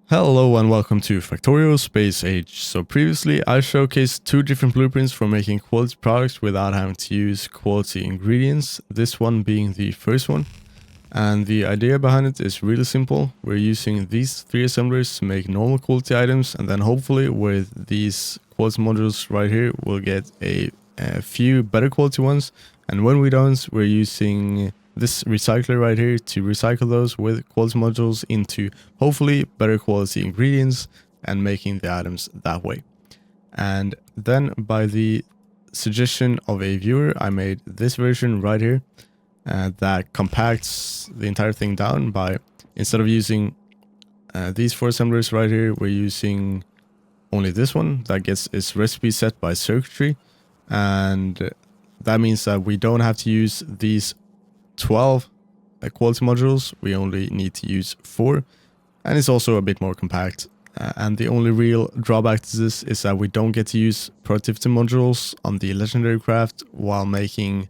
Hello and welcome to Factorio Space Age. So previously I showcased two different blueprints for making quality products without having to use quality ingredients, this one being the first one. And the idea behind it is really simple. We're using these three assemblers to make normal quality items, and then hopefully with these quality modules right here we'll get a few better quality ones. And when we don't, we're using this recycler right here to recycle those with quality modules into hopefully better quality ingredients and making the items that way. And then by the suggestion of a viewer, I made this version right here that compacts the entire thing down by, instead of using these four assemblers right here, we're using only this one that gets its recipe set by circuitry. And that means that we don't have to use these 12 quality modules, we only need to use 4, and it's also a bit more compact. And the only real drawback to this is that we don't get to use productivity modules on the legendary craft while making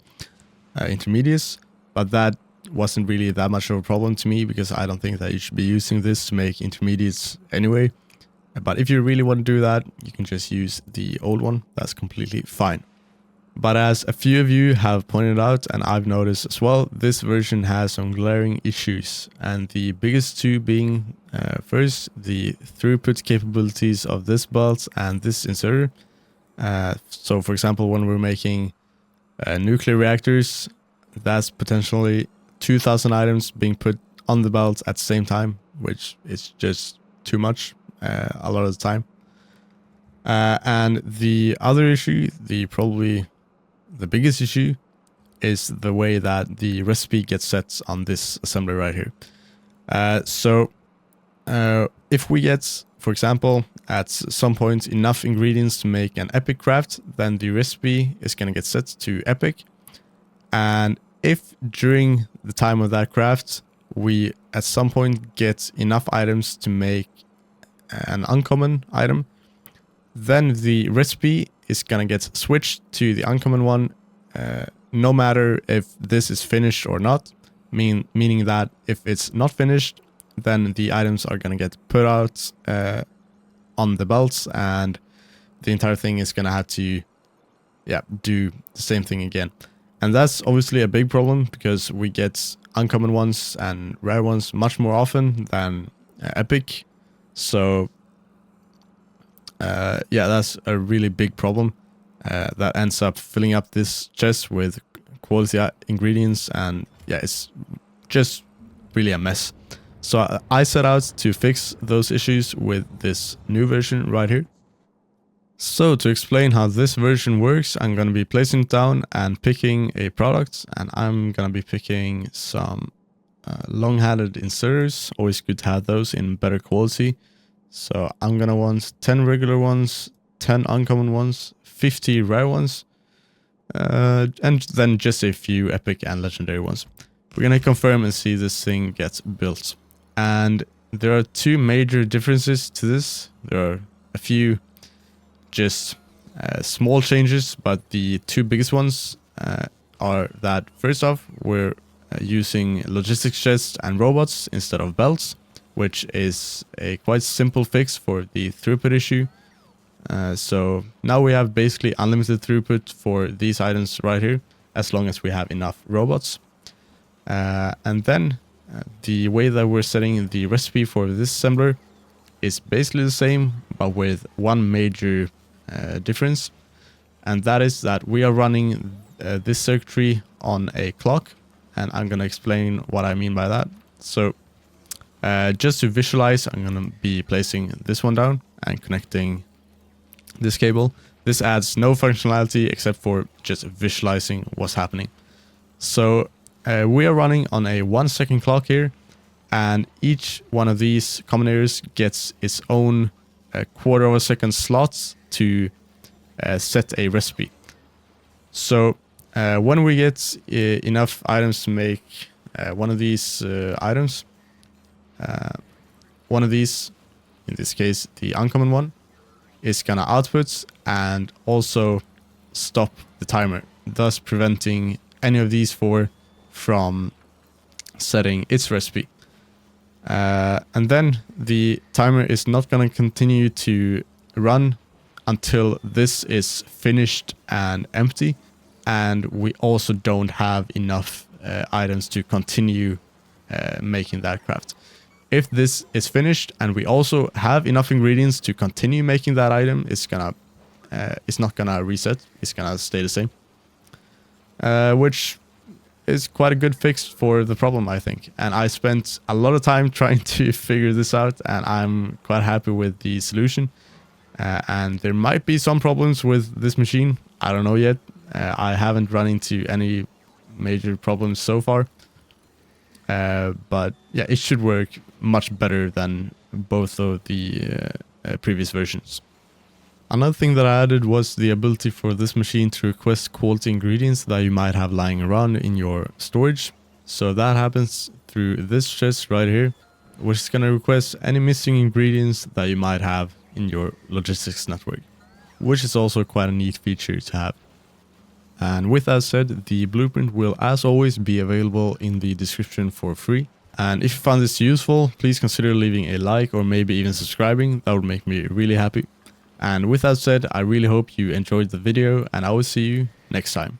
intermediates, but that wasn't really that much of a problem to me because I don't think that you should be using this to make intermediates anyway. But if you really want to do that, you can just use the old one, that's completely fine. But as a few of you have pointed out, and I've noticed as well, this version has some glaring issues. And the biggest two being, first, the throughput capabilities of this belt and this inserter. So for example, when we're making nuclear reactors, that's potentially 2,000 items being put on the belt at the same time, which is just too much a lot of the time. And the other issue, probably the biggest issue, is the way that the recipe gets set on this assembly right here. So if we get, for example, at some point enough ingredients to make an epic craft, then the recipe is going to get set to epic. And if during the time of that craft we at some point get enough items to make an uncommon item, then the recipe is gonna get switched to the uncommon one, no matter if this is finished or not. Meaning that if it's not finished, then the items are gonna get put out on the belts, and the entire thing is gonna have to, do the same thing again. And that's obviously a big problem because we get uncommon ones and rare ones much more often than epic. So that's a really big problem that ends up filling up this chest with quality ingredients, and it's just really a mess. So I set out to fix those issues with this new version right here. So to explain how this version works, I'm going to be placing it down and picking a product, and I'm going to be picking some long-handled inserters. Always good to have those in better quality. So I'm gonna want 10 regular ones, 10 uncommon ones, 50 rare ones, and then just a few epic and legendary ones. We're gonna confirm and see this thing gets built. And there are two major differences to this. There are a few just small changes, but the two biggest ones are that first off, we're using logistics chests and robots instead of belts, which is a quite simple fix for the throughput issue. So now we have basically unlimited throughput for these items right here, as long as we have enough robots. And then the way that we're setting the recipe for this assembler is basically the same, but with one major difference. And that is that we are running this circuitry on a clock, and I'm going to explain what I mean by that. So just to visualize, I'm going to be placing this one down and connecting this cable. This adds no functionality except for just visualizing what's happening. So we are running on a 1 second clock here, and each one of these combinators gets its own quarter of a second slots to set a recipe. So when we get enough items to make one of these items, one of these, in this case the uncommon one, is gonna output and also stop the timer, thus preventing any of these four from setting its recipe. And then the timer is not going to continue to run until this is finished and empty, and we also don't have enough items to continue making that craft. If this is finished and we also have enough ingredients to continue making that item, it's not gonna reset. It's gonna stay the same, which is quite a good fix for the problem, I think. And I spent a lot of time trying to figure this out, and I'm quite happy with the solution. And there might be some problems with this machine. I don't know yet. I haven't run into any major problems so far. But yeah, it should work much better than both of the previous versions. Another thing that I added was the ability for this machine to request quality ingredients that you might have lying around in your storage. So that happens through this chest right here, which is going to request any missing ingredients that you might have in your logistics network, which is also quite a neat feature to have. And with that said, the blueprint will as always be available in the description for free. And if you found this useful, please consider leaving a like or maybe even subscribing. That would make me really happy. And with that said, I really hope you enjoyed the video, and I will see you next time.